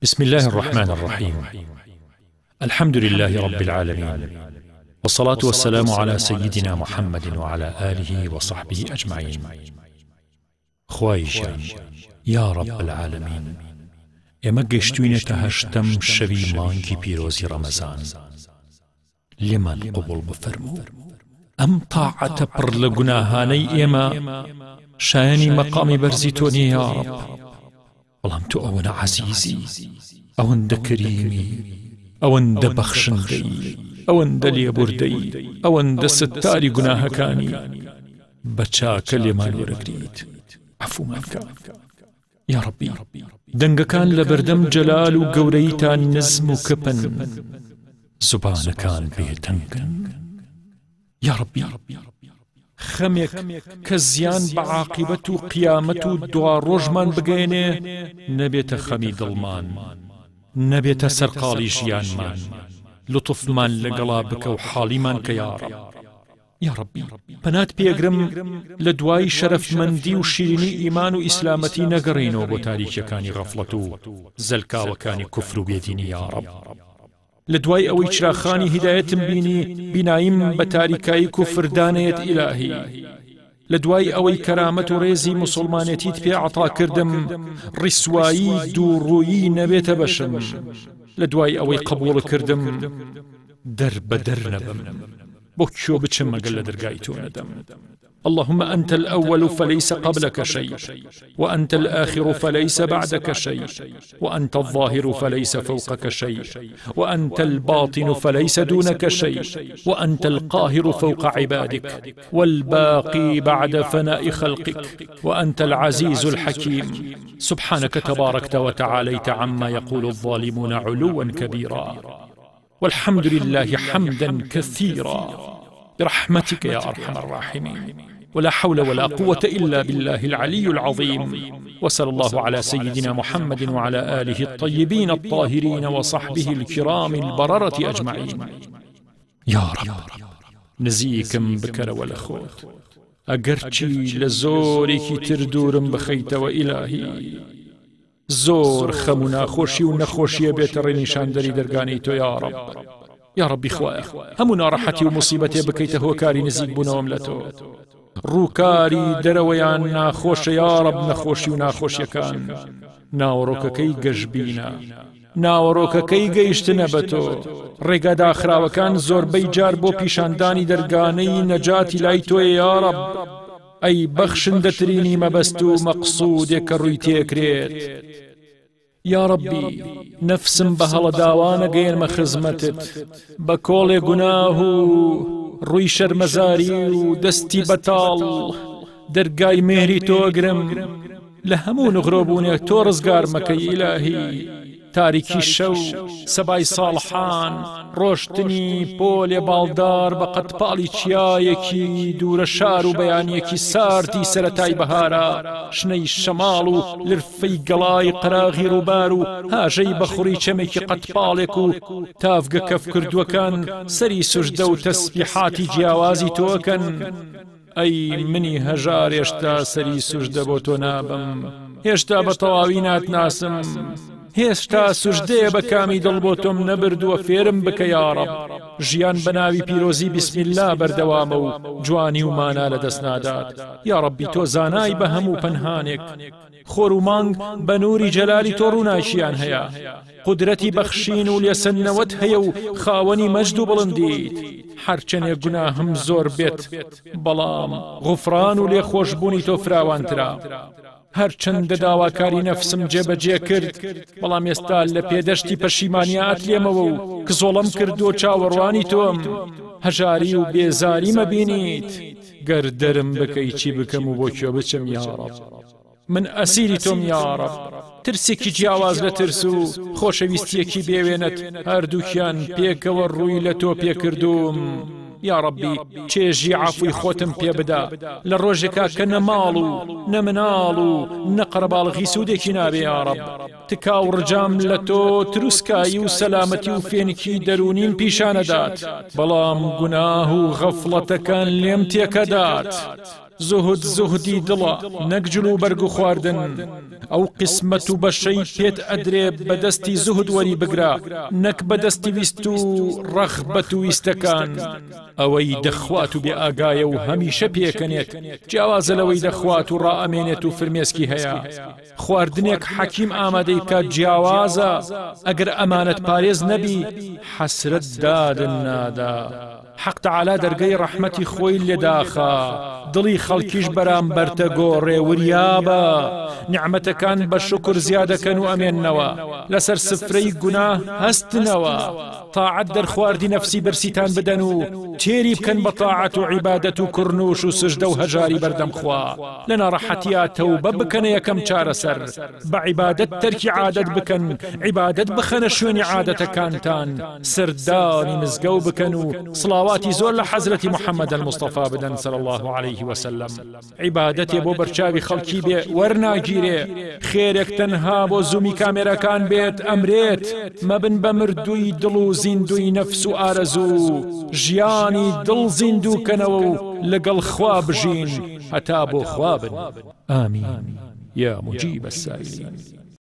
بسم الله الرحمن الرحيم. الحمد لله رب العالمين، والصلاة والسلام على سيدنا محمد وعلى آله وصحبه أجمعين. خوايشان يا رب العالمين، ئێمە گەیشتوینەتە هەشتەم شەوی مانگی پیرۆزی ڕەمەزان. لێمان قبول بفەرموو. ئەم تاعەتە پڕ لە گوناهانەی ئێمە شایانی مەقامی بەرزی تۆ نییە یا ڕەب، بەڵام تۆ ئەوەنە عەزیزی، ئەوەندە کەریمی، ئەوەندە بەخشندەی، ئەوەندە لێبوردەی، ئەوەندە ستاری گوناهەکانی، بە چاکە لێمان وەرەگریت، عەفومان کە یا ڕەبی. دەنگەکان لە بەردەم جەلال و گەورەیتان نزم و کەپن، زوبانەکان بێتەنگن یا ڕەبی. خەمێک کە زیان بە عاقیبەت و قیامەت و دوا ڕۆژمان بگەێنێ، نەبێتە خەمی دڵمان، نەبێتە سەرقاڵی ژیانمان، لوتفمان لەگەڵا بکە و حاڵیمان کە یا ڕەب. یا ڕەبی، پەنات پێگرم لە دوای شەرەفمەندی و شیرینی ئیمان و ئیسلامەتی نەگەڕێنەوە بۆ تاریکیەکانی غەفڵەت و زەلکاوەکانی کوفر و بێدینی یا ڕەب. لە دوای ئەوەی چراخانی هیدایەتم بینی، بیناییم بە تاریکایی کوفردانەیەت ئیلاهی. لە دوای ئەوەی کەرامەت و ڕێزی موسڵمانێتیت پێ عەتا کردم، ڕیسوایی دووڕوویی نەبێتە بەشم. لە دوای ئەوەی قبوڵ کردم، دەر بە دەر نەبم، بۆ کێ بچم مەگەر لە دەرگای تۆ نەدەم. اللهم أنت الأول فليس قبلك شيء، وأنت الآخر فليس بعدك شيء، وأنت الظاهر فليس فوقك شيء، وأنت الباطن فليس دونك شيء، وأنت القاهر فوق عبادك والباقي بعد فناء خلقك، وأنت العزيز الحكيم. سبحانك تباركت وتعاليت عما يقول الظالمون علوا كبيرا، والحمد لله حمدا كثيرا برحمتك يا أرحم الراحمين. ولا حول ولا قوة إلا بالله العلي العظيم. وصلى الله على سيدنا محمد وعلى آله الطيبين الطاهرين وصحبه الكرام البررة أجمعين. يا رب، نزيكم بكر والأخوت، أقرتي لزورك تردورم بخيت وإلهي. زور خمنا خوشي ونخوشي بيتر نشان دري درقاني تو يا رب. يا ربي خوايا، همنا راحتي ومصيبتي بكيت هو كاري نزيك بونا وملتو، روكاري درويان ناخوش يا رب، نخوشي وناخوشي كان ناوروككي قجبينا، ناوروككي قيشتنا بتو رقا داخرا وكان زور بيجار بو بيشانداني درقاني نجاتي لايتو يا رب. أي بخشندتريني مبستو مقصودك الرويتي كريت يا ربي. نفسم بهلا داوانا قيل مخزمتت بكولي قناهو روي شرمزاري ودستي بطال درقاي مهري توقرم لهمو نغروبوني تو رزقار مكي إلهي. تاريكي الشو سباي صالحان روشتني بولي بالدار بقد بالي چيايكي دور شارو بيانيكي سارتي سرتاي بهارا شني الشمالو لرفي قلاي قراغي روبارو هاجي بخوري چميكي قد بالكو تافق كف كردوكان سري سجدو تسبيحاتي جياوازي توكن. أي مني هجار يشتا سري سجدة بوتو نابم، يشتا بطواوينات ناسم، هێشتا سوژدەیە بە کامی دڵ بۆ تۆم نەبردووە فێرم بکە یا ڕەب. ژیان بەناوی پیرۆزی بسم الله بەردەوامە و جوانی و مانا لەدەست نادات. یا ڕەبی تۆ زانای بە هەموو پەنهانێک، خۆر و مانگ بە نووری جەلالی تۆ ڕووناکیان هەیە، قودرەتی بەخشین و لێسەنەوەت هەیە و خاوەنی مەجد و بڵندیت. هەرچەندێک گوناهم زۆر بێت، بەڵام غوفران و لێخۆشبوونی تۆ فراوانترا. هەرچەندە داواکاری نەفسم جێبەجێ کرد، بەڵام ئێستا لە پێدەشتی پەشیمانیات لێمەوە و کە زۆڵەم کردو چاوەڕوانی تۆم. هەژاری و بێزاری مەبینیت، گەر دەرم بکەی چی بکەم و بۆ کوێ بچم یا ڕەب. من ئەسیری تۆم یا ڕەب، ترسێکی جیاواز لە ترس و خۆشەویستیەکی بێوێنەت هەردووکیان پێکەوە ڕووی لە تۆ پێکردوم. یا ربی چێژی عفوی خۆتم پێ بدا لە ڕۆژێکا کە نەماڵ و نەمناڵ و نەقەرەباڵغی سوودێکی نابێ یا رب. تکا و ڕجام لە تۆ تروسکایی و سەلامەتی و فێنکی دەرونیم پیشانەدات، بەڵام گوناه و غەفڵەتەکان لێم تێکەدات. زهد زهدی دڵە نەک جلو و بەرگ و خواردن ئەو قسمەت و بەشەی پێت ئەدرێ بەدەستی زهد وەری بگرا نەک بەدەستی ویست و ڕەغبەت و ویستەکان ئەوەی دەخوات و بێ ئاگایە و هەمیشە پێکەنێت جیاوازە لەوەی دەخوات و ڕائەمێنێت و فرمێسکی هەیە خواردنێک حەکیم ئامادەی بکات جیاوازە ئەگەر ئەمانەت پارێز نەبی حەسرەت دادن نادا حەق تەعالا دەرگەی ڕەحمەتی خۆی لێداخا دڵی خەڵکیش بەرامبەرتە گۆڕێ وریابە نیعمەتەکان بە شکر زیادەکەن و ئەمێننەوە لەسەر سفرەی گوناه هەستنەوە طاعەت دەرخواردی نەفسی برسیتان بدەن و تێری بکەن بە طاعەت و عیبادەت و کڕنوش و سجدە و هەژاری بەردەمخوا لە ناڕەحەتیە تەوبە بکەنە یەکەم چارەسەر بە عیبادەت تەرکی عادەت بکەن عیبادەت بخەنە شوێنی عادەتەکانتان سەردانی مزگەوت بکەن و سڵاواتی زۆر لە حەزرەتی محەممەد المستەفا بدەن صلی الله عليه وسلم عیبادەتێ بۆ بەرچاوی خەڵکی بێ وەرناگیرێ خێرێک تەنها بۆ زوومی کامێرەکان بێت ئەمرێت مەبن بە مردووی دڵ و زیندوی نەفس و ئارەزوو ژیانی دڵ زیندووکەنەوە و لەگەڵ خوا بژین هەتا بۆ خوا بن ئامین یا مجیب السائلین